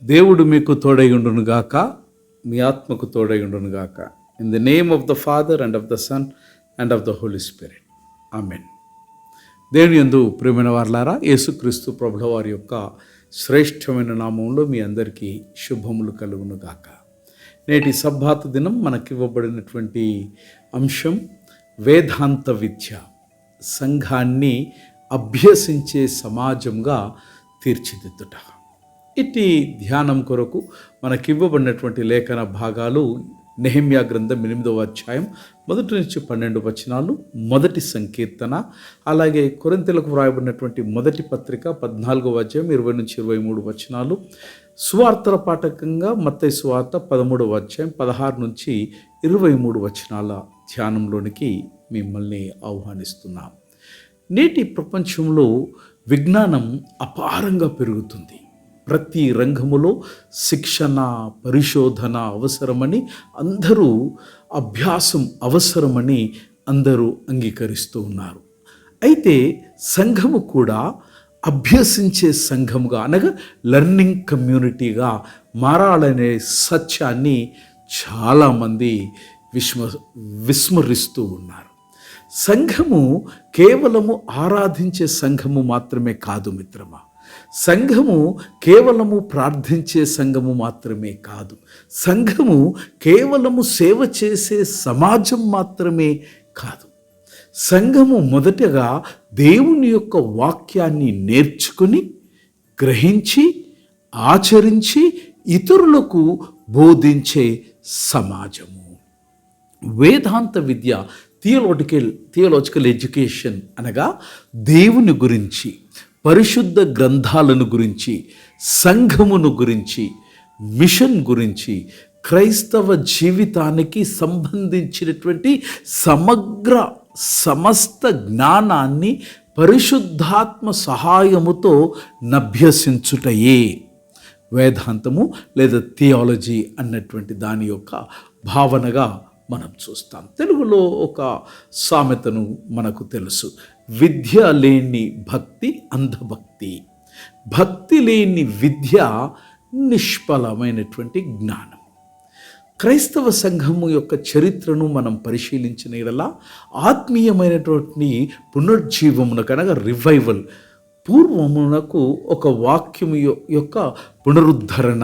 దేవుడు మీకు తోడైయుండును గాక, మీ ఆత్మకు తోడైయుండును గాక. In the name of the Father and of the Son and of the Holy Spirit. Amen. దేవుని యందు ప్రియమైన వారలారా, యేసుక్రీస్తు ప్రభుల వారి యొక్క శ్రేష్టమైన నామంలో మీ అందరికీ శుభములు కలుగును గాక. నేటి సబ్బాతు దినం మనకివ్వబడినటువంటి అంశం వేదాంత విద్య, సంఘాన్ని అభ్యసించే సమాజంగా తీర్చిదిద్దుట. ఇట్టి ధ్యానం కొరకు మనకివ్వబడినటువంటి లేఖన భాగాలు నెహెమ్యా గ్రంథం 8వ అధ్యాయం 1 నుంచి 12 వచనాలు, మొదటి సంకీర్తన, అలాగే కొరింథీయులకు వ్రాయబడినటువంటి మొదటి పత్రిక 14వ అధ్యాయం 20 నుంచి 23 వచనాలు, సువార్తల పాఠకంగా మత్తయి సువార్త 13వ అధ్యాయం 16 నుంచి 23 వచనాల ధ్యానంలోనికి మిమ్మల్ని ఆహ్వానిస్తున్నాం. నేటి ప్రపంచంలో విజ్ఞానం అపారంగా పెరుగుతుంది. ప్రతి రంగములో శిక్షణ, పరిశోధన అవసరమని అందరూ, అభ్యాసం అవసరమని అందరూ అంగీకరిస్తూ ఉన్నారు. అయితే సంఘము కూడా అభ్యసించే సంఘముగా, అనగా లెర్నింగ్ కమ్యూనిటీగా మారాలనే సత్యాన్ని చాలామంది విస్మరిస్తూ ఉన్నారు. సంఘము కేవలము ఆరాధించే సంఘము మాత్రమే కాదు మిత్రమా. సంఘము కేవలము ప్రార్థించే సంఘము మాత్రమే కాదు. సంఘము కేవలము సేవ చేసే సమాజం మాత్రమే కాదు. సంఘము మొదటగా దేవుని యొక్క వాక్యాన్ని నేర్చుకుని, గ్రహించి, ఆచరించి ఇతరులకు బోధించే సమాజము. వేదాంత విద్య, థియోలాజికల్ ఎడ్యుకేషన్ అనగా దేవుని గురించి, పరిశుద్ధ గ్రంథాలను గురించి, సంఘమును గురించి, మిషన్ గురించి, క్రైస్తవ జీవితానికి సంబంధించినటువంటి సమస్త జ్ఞానాన్ని పరిశుద్ధాత్మ సహాయముతో నభ్యసించుటయే వేదాంతము లేదా థియాలజీ అన్నటువంటి దాని యొక్క భావనగా మనం చూస్తాం. తెలుగులో ఒక సామెతను మనకు తెలుసు, విద్య లేని భక్తి అంధభక్తి, భక్తి లేని విద్య నిష్ఫలమైనటువంటి జ్ఞానం. క్రైస్తవ సంఘము యొక్క చరిత్రను మనం పరిశీలించిన యెడల ఆత్మీయమైనటువంటి పునర్జీవమునకు, అనగా రివైవల్, పూర్వమునకు ఒక వాక్యము యొక్క పునరుద్ధరణ,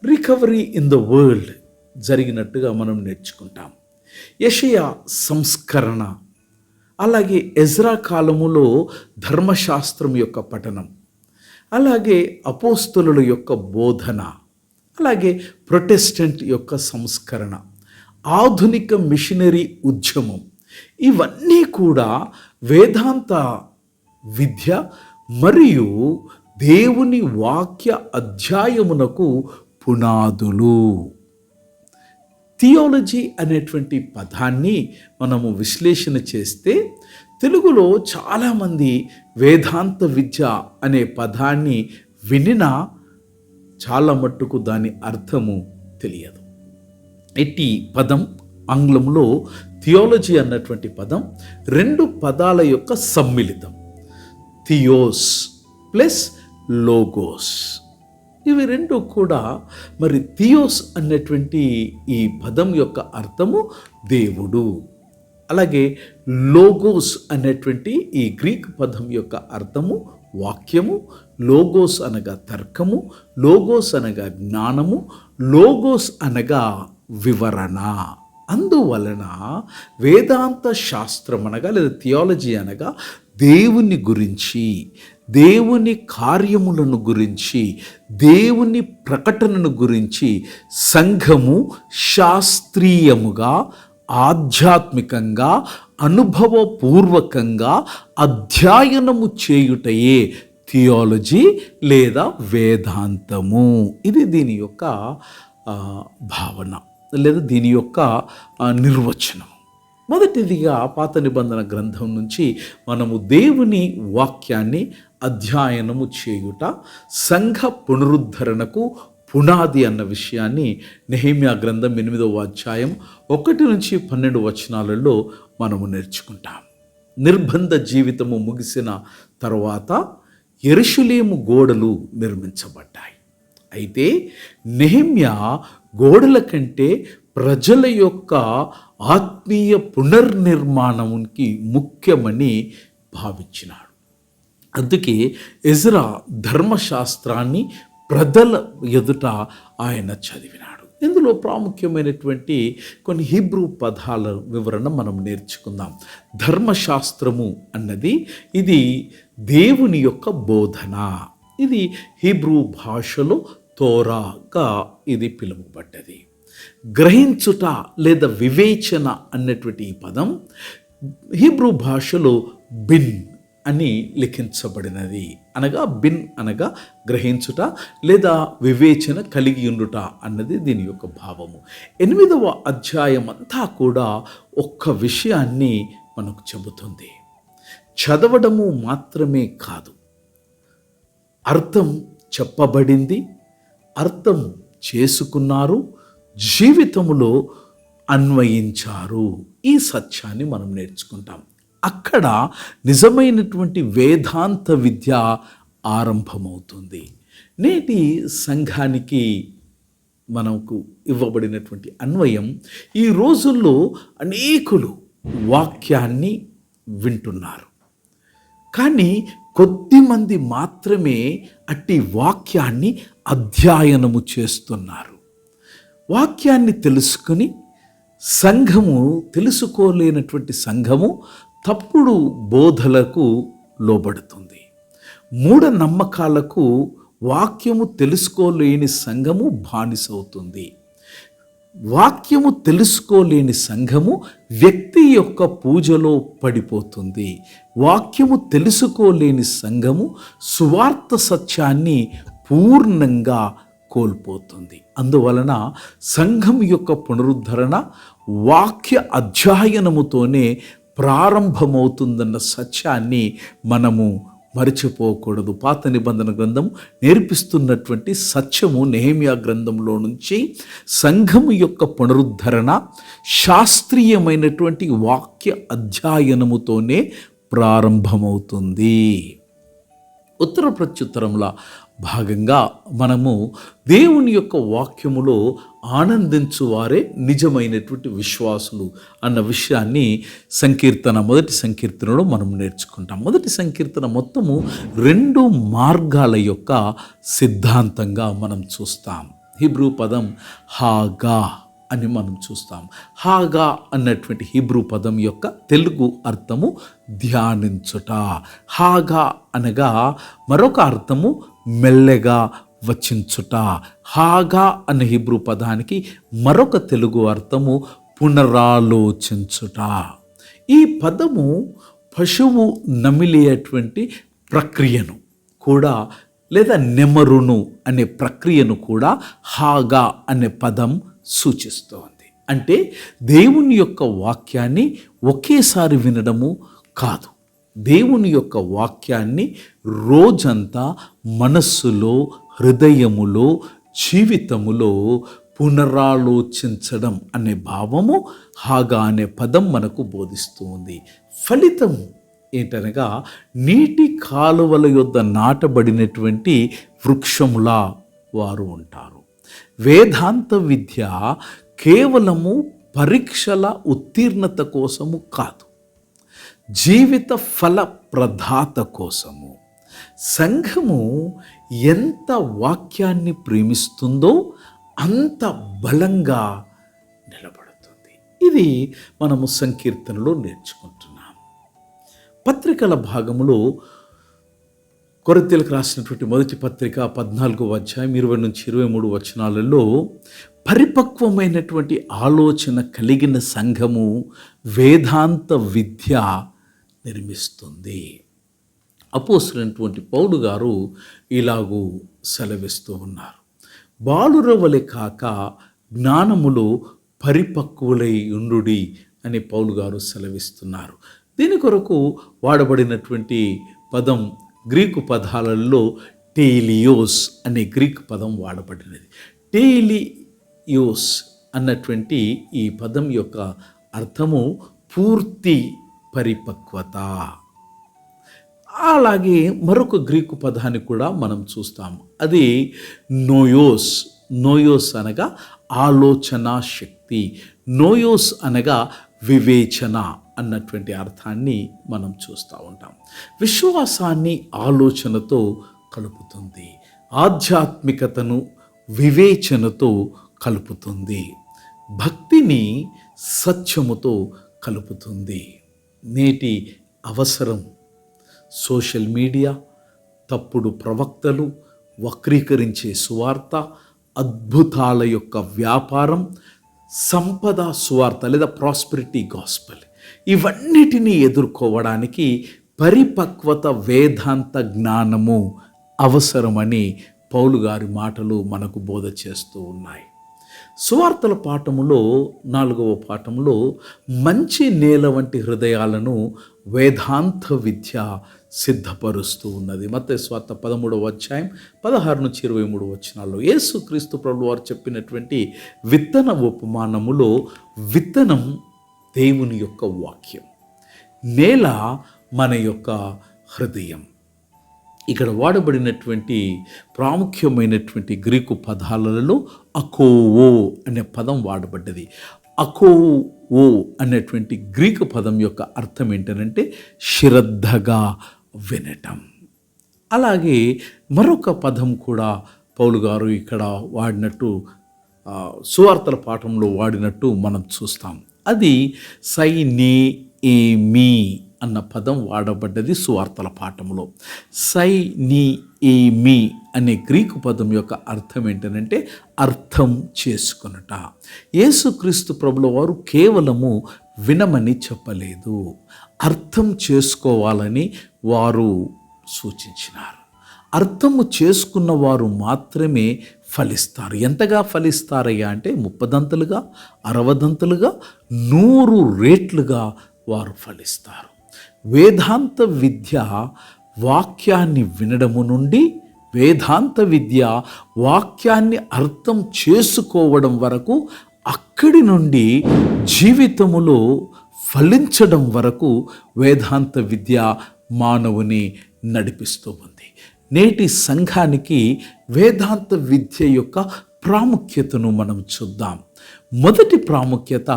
రికవరీ ఇన్ ద వరల్డ్ జరిగినట్టుగా మనం నేర్చుకుంటాం. యెషయా సంస్కరణ, అలాగే ఎజ్రా కాలములో ధర్మశాస్త్రం యొక్క పఠనం, అలాగే అపోస్తలుల యొక్క బోధన, అలాగే ప్రొటెస్టెంట్ యొక్క సంస్కరణ, ఆధునిక మిషనరీ ఉద్యమం, ఇవన్నీ కూడా వేదాంత విద్య మరియు దేవుని వాక్య అధ్యాయమునకు పునాదులు. థియాలజీ అనేటువంటి పదాన్ని మనము విశ్లేషణ చేస్తే తెలుగులో చాలామంది వేదాంత విద్య అనే పదాన్ని వినినా చాలా మట్టుకు దాని అర్థము తెలియదు. ఇట్టి పదం ఆంగ్లంలో థియాలజీ అన్నటువంటి పదం 2 పదాల యొక్క సమ్మిళితం, థియోస్ ప్లస్ లోగోస్. ఇవి 2 కూడా, మరి థియోస్ అన్నటువంటి ఈ పదం యొక్క అర్థము దేవుడు, అలాగే లోగోస్ అనేటువంటి ఈ గ్రీక్ పదం యొక్క అర్థము వాక్యము, లోగోస్ అనగా తర్కము, లోగోస్ అనగా జ్ఞానము, లోగోస్ అనగా వివరణ. అందువలన వేదాంత శాస్త్రం అనగా లేదా థియాలజీ అనగా దేవుని గురించి, దేవుని కార్యములను గురించి, దేవుని ప్రకటనను గురించి సంఘము శాస్త్రీయముగా, ఆధ్యాత్మికంగా, అనుభవపూర్వకంగా అధ్యయనము చేయుటయే థియాలజీ లేదా వేదాంతము. ఇది దీని యొక్క భావన లేదా దీని యొక్క నిర్వచనం. మొదటిదిగా పాత నిబంధన గ్రంథం నుంచి మనము దేవుని వాక్యాన్ని అధ్యయనము చేయుట సంఘ పునరుద్ధరణకు పునాది అన్న విషయాన్ని నెహెమ్యా గ్రంథం 8వ అధ్యాయం 1 నుంచి 12 వచనాలలో మనము నేర్చుకుంటాం. నిర్బంధ జీవితము ముగిసిన తర్వాత యెరూషలేము గోడలు నిర్మించబడ్డాయి. అయితే నెహెమ్యా గోడల కంటే ప్రజల యొక్క ఆత్మీయ పునర్నిర్మాణంకి ముఖ్యమని భావించినాడు. అందుకే ఎజ్రా ధర్మశాస్త్రాన్ని ప్రజల ఎదుట ఆయన చదివినాడు. ఇందులో ప్రాముఖ్యమైనటువంటి కొన్ని హీబ్రూ పదాల వివరణ మనం నేర్చుకుందాం. ధర్మశాస్త్రము అన్నది ఇది దేవుని యొక్క బోధన. ఇది హీబ్రూ భాషలో తోరాగా ఇది పిలువబడ్డది. గ్రహించుట లేదా వివేచన అన్నటువంటి ఈ పదం హీబ్రూ భాషలో బిన్ అని లిఖించబడినది. అనగా బిన్ అనగా గ్రహించుట లేదా వివేచన కలిగి ఉండుట అన్నది దీని యొక్క భావము. 8వ అధ్యాయం అంతా కూడా ఒక్క విషయాన్ని మనకు చెబుతుంది. చదవడము మాత్రమే కాదు, అర్థం చెప్పబడింది, అర్థం చేసుకున్నారు, జీవితములో అన్వయించారు. ఈ సత్యాన్ని మనం నేర్చుకుంటాం. అక్కడ నిజమైనటువంటి వేదాంత విద్య ఆరంభమవుతుంది. నేటి సంఘానికి మనకు ఇవ్వబడినటువంటి అన్వయం, ఈ రోజుల్లో అనేకులు వాక్యాన్ని వింటున్నారు, కానీ కొద్దిమంది మాత్రమే అట్టి వాక్యాన్ని అధ్యయనము చేస్తున్నారు. వాక్యాన్ని తెలుసుకుని సంఘము తెలుసుకోలేనటువంటి సంఘము తప్పుడు బోధలకు లోబడుతుంది. మూఢనమ్మకాలకు వాక్యము తెలుసుకోలేని సంఘము బానిసవుతుంది. వాక్యము తెలుసుకోలేని సంఘము వ్యక్తి యొక్క పూజలో పడిపోతుంది. వాక్యము తెలుసుకోలేని సంఘము సువార్త సత్యాన్ని పూర్ణంగా కోల్పోతుంది. అందువలన సంఘం యొక్క పునరుద్ధరణ వాక్య అధ్యయనముతోనే ప్రారంభమవుతుందన్న సత్యాన్ని మనము మరిచిపోకూడదు. పాత నిబంధన గ్రంథం నేర్పిస్తున్నటువంటి సత్యము నెహెమ్యా గ్రంథంలో నుంచి సంఘము యొక్క పునరుద్ధరణ శాస్త్రీయమైనటువంటి వాక్య అధ్యయనముతోనే ప్రారంభమవుతుంది. ఉత్తర ప్రత్యుత్తరంలో భాగంగా మనము దేవుని యొక్క వాక్యములో ఆనందించువారే నిజమైనటువంటి విశ్వాసులు అన్న విషయాన్ని మొదటి సంకీర్తనలో మనం నేర్చుకుంటాం. మొదటి సంకీర్తన మొత్తము 2 మార్గాల యొక్క సిద్ధాంతంగా మనం చూస్తాం. హీబ్రూ పదం హాగా అని మనం చూస్తాం. హాగా అన్నటువంటి హీబ్రూ పదం యొక్క తెలుగు అర్థము ధ్యానించుట. హాగా అనగా మరొక అర్థము మెల్లగా వచించుట. హాగా అన్న హీబ్రూ పదానికి మరొక తెలుగు అర్థము పునరాలోచించుట. ఈ పదము పశువు నమిలేటువంటి ప్రక్రియను కూడా లేదా నెమరును అనే ప్రక్రియను కూడా హాగా అనే పదం సూచిస్తోంది. అంటే దేవుని యొక్క వాక్యాన్ని ఒకేసారి వినడము కాదు, దేవుని యొక్క వాక్యాన్ని రోజంతా మనస్సులో, హృదయములో, జీవితములో పునరాలోచించడం అనే భావము హాగా అనే పదం మనకు బోధిస్తూ ఉంది. ఫలితం ఏంటనగా నీటి కాలువల యొద్ద నాటబడినటువంటి వృక్షములా వారు ఉంటారు. వేదాంత విద్య కేవలము పరీక్షల ఉత్తీర్ణత కోసము కాదు, జీవిత ఫల ప్రదాత కోసము. సంఘము ఎంత వాక్యాన్ని ప్రేమిస్తుందో అంత బలంగా నిలబడుతుంది. ఇది మనము సంకీర్తనలో నేర్చుకుంటున్నాం. పత్రికల భాగములో కొరింథీయులకు రాసినటువంటి మొదటి పత్రిక 14వ అధ్యాయం 20-23 వచనాలలో పరిపక్వమైనటువంటి ఆలోచన కలిగిన సంఘము వేదాంత విద్య నిర్మిస్తుంది. అపోస్తలుడైనటువంటి పౌలు గారు ఇలాగూ సెలవిస్తూ ఉన్నారు. బాలుర వలె కాక జ్ఞానములో పరిపక్వులై ఉండుడి అని పౌలు గారు సెలవిస్తున్నారు. దీని కొరకు వాడబడినటువంటి పదం గ్రీకు పదాలలో టేలియోస్ అనే గ్రీకు పదం వాడబడినది. టేలియోస్ అన్నటువంటి ఈ పదం యొక్క అర్థము పూర్తి పరిపక్వత. అలాగే మరొక గ్రీకు పదాన్ని కూడా మనం చూస్తాము. అది నోయోస్. నోయోస్ అనగా ఆలోచన శక్తి, నోయోస్ అనగా వివేచన అన్నటువంటి అర్థాన్ని మనం చూస్తూ ఉంటాం. విశ్వాసాన్ని ఆలోచనతో కలుపుతుంది, ఆధ్యాత్మికతను వివేచనతో కలుపుతుంది, భక్తిని సత్యముతో కలుపుతుంది. నేటి అవసరం సోషల్ మీడియా, తప్పుడు ప్రవక్తలు, వక్రీకరించే సువార్త, అద్భుతాల యొక్క వ్యాపారం, సంపద సువార్త లేదా ప్రాస్పెరిటీ గాస్పెల్, ఇవన్నిటినీ ఎదుర్కోవడానికి పరిపక్వత వేదాంత జ్ఞానము అవసరమని పౌలు గారి మాటలు మనకు బోధ చేస్తూ ఉన్నాయి. సువార్తల పాఠములో 4వ పాఠంలో మంచి నేల వంటి హృదయాలను వేదాంత విద్య సిద్ధపరుస్తూ ఉన్నది. మత్తయి సువార్త 13వ అధ్యాయం 16-23 వచనాల్లో యేసుక్రీస్తు ప్రభువు వారు చెప్పినటువంటి విత్తన ఉపమానములో విత్తనం దేవుని యొక్క వాక్యం, నేల మన యొక్క హృదయం. ఇక్కడ వాడబడినటువంటి ప్రాముఖ్యమైనటువంటి గ్రీకు పదాలలో అకోవో అనే పదం వాడబడ్డది. అకోవో అనేటువంటి గ్రీకు పదం యొక్క అర్థం ఏంటంటే శ్రద్ధగా వినటం. అలాగే మరొక పదం కూడా పౌలు గారు ఇక్కడ వాడినట్టు సువార్తల పాఠంలో వాడినట్టు మనం చూస్తాం. అది సైనేమి అన్న పదం వాడబడ్డది సువార్తల పాఠంలో. సైనేమి అనే గ్రీకు పదం యొక్క అర్థం ఏంటంటే అర్థం చేసుకొనుట. యేసుక్రీస్తు ప్రభుల వారు కేవలము వినమని చెప్పలేదు, అర్థం చేసుకోవాలని వారు సూచించినారు. అర్థము చేసుకున్న వారు మాత్రమే ఫలిస్తారు. ఎంతగా ఫలిస్తారయ్యా అంటే 30దంతలుగా, 60దంతలుగా, 100 రెట్లుగా వారు ఫలిస్తారు. వేదాంత విద్య వాక్యాన్ని వినడము నుండి, వేదాంత విద్య వాక్యాన్ని అర్థం చేసుకోవడం వరకు, అక్కడి నుండి జీవితములో ఫలించడం వరకు వేదాంత విద్య మానవుని నడిపిస్తూ ఉంది. నేటి సంఘానికి వేదాంత విద్య యొక్క ప్రాముఖ్యతను మనం చూద్దాం. మొదటి ప్రాముఖ్యత,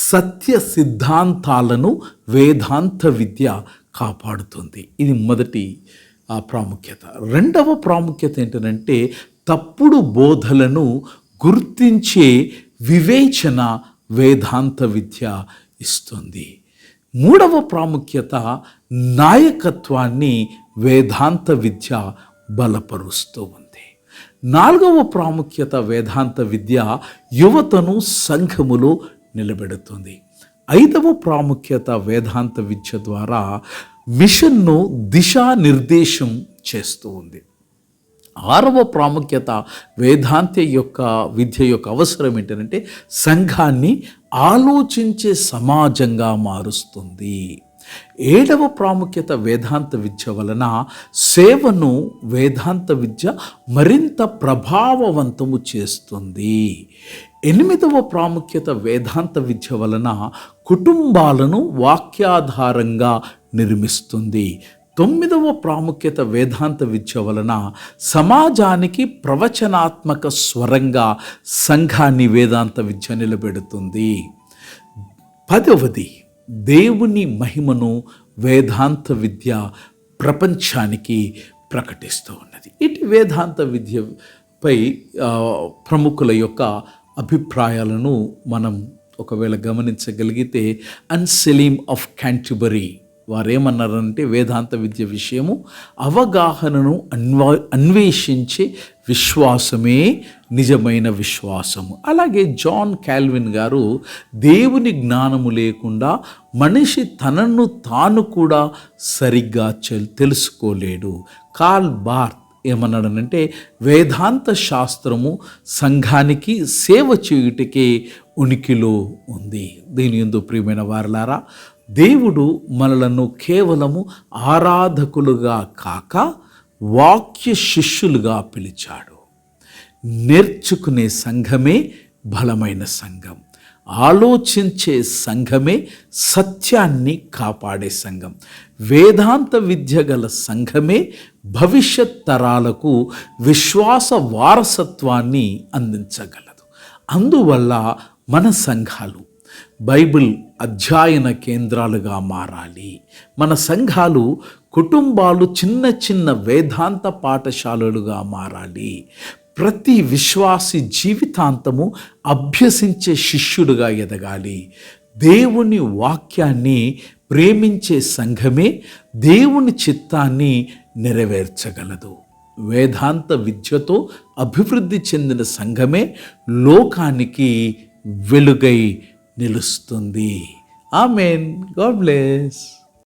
సత్య సిద్ధాంతాలను వేదాంత విద్య కాపాడుతుంది. ఇది మొదటి ప్రాముఖ్యత. రెండవ ప్రాముఖ్యత ఏంటంటే తప్పుడు బోధలను గుర్తించే వివేచన వేదాంత విద్య ఇస్తుంది. మూడవ ప్రాముఖ్యత, నాయకత్వాన్ని వేదాంత విద్య బలపరుస్తూ ఉంది. నాలుగవ ప్రాముఖ్యత, వేదాంత విద్య యువతను సంఘములో నిలబెడుతుంది. ఐదవ ప్రాముఖ్యత, వేదాంత విద్య ద్వారా మిషన్ను దిశానిర్దేశం చేస్తూ ఉంది. ఆరవ ప్రాముఖ్యత, వేదాంత యొక్క విద్య యొక్క అవసరం ఏంటంటే సంఘాన్ని ఆలోచించే సమాజంగా మారుస్తుంది. ఏడవ ప్రాముఖ్యత, వేదాంత విద్య వలన సేవను వేదాంత విద్య మరింత ప్రభావవంతము చేస్తుంది. ఎనిమిదవ ప్రాముఖ్యత, వేదాంత విద్య వలన కుటుంబాలను వాక్యాధారంగా నిర్మిస్తుంది. తొమ్మిదవ ప్రాముఖ్యత, వేదాంత విద్య వలన సమాజానికి ప్రవచనాత్మక స్వరంగా సంఘాన్ని వేదాంత విద్య నిలబెడుతుంది. పదవది, దేవుని మహిమను వేదాంత విద్య ప్రపంచానికి ప్రకటిస్తూ ఉన్నది. ఇటు వేదాంత విద్యపై ప్రముఖుల యొక్క అభిప్రాయాలను మనం ఒకవేళ గమనించగలిగితే, అన్సెలీమ్ ఆఫ్ క్యాంటర్బరీ వారేమన్నారంటే వేదాంత విద్య విషయము అవగాహనను అన్వేషించే విశ్వాసమే నిజమైన విశ్వాసము. అలాగే జాన్ కాల్విన్ గారు దేవుని జ్ఞానము లేకుండా మనిషి తనను తాను కూడా సరిగ్గా తెలుసుకోలేడు. కార్ల్ బార్త్ ఏమన్నాడనంటే వేదాంత శాస్త్రము సంఘానికి సేవ చేయుటకే ఉనికిలో ఉంది. దీని యందు ప్రియమైన వారలారా, దేవుడు మనలను కేవలము ఆరాధకులుగా కాక వాక్య శిష్యులుగా పిలిచాడు. నేర్చుకునే సంఘమే బలమైన సంఘం, ఆలోచించే సంఘమే సత్యాన్ని కాపాడే సంఘం, వేదాంత విద్య గల సంఘమే భవిష్యత్ తరాలకు విశ్వాస వారసత్వాన్ని అందించగలదు. అందువల్ల మన సంఘాలు బైబిల్ అధ్యయన కేంద్రాలుగా మారాలి. మన సంఘాలు కుటుంబాలు చిన్న చిన్న వేదాంత పాఠశాలలుగా మారాలి. ప్రతి విశ్వాసి జీవితాంతము అభ్యసించే శిష్యుడుగా ఎదగాలి. దేవుని వాక్యాన్ని ప్రేమించే సంఘమే దేవుని చిత్తాన్ని నెరవేర్చగలదు. వేదాంత విద్యతో అభివృద్ధి చెందిన సంఘమే లోకానికి వెలుగై నిలుస్తుంది. ఆమేన్. God bless.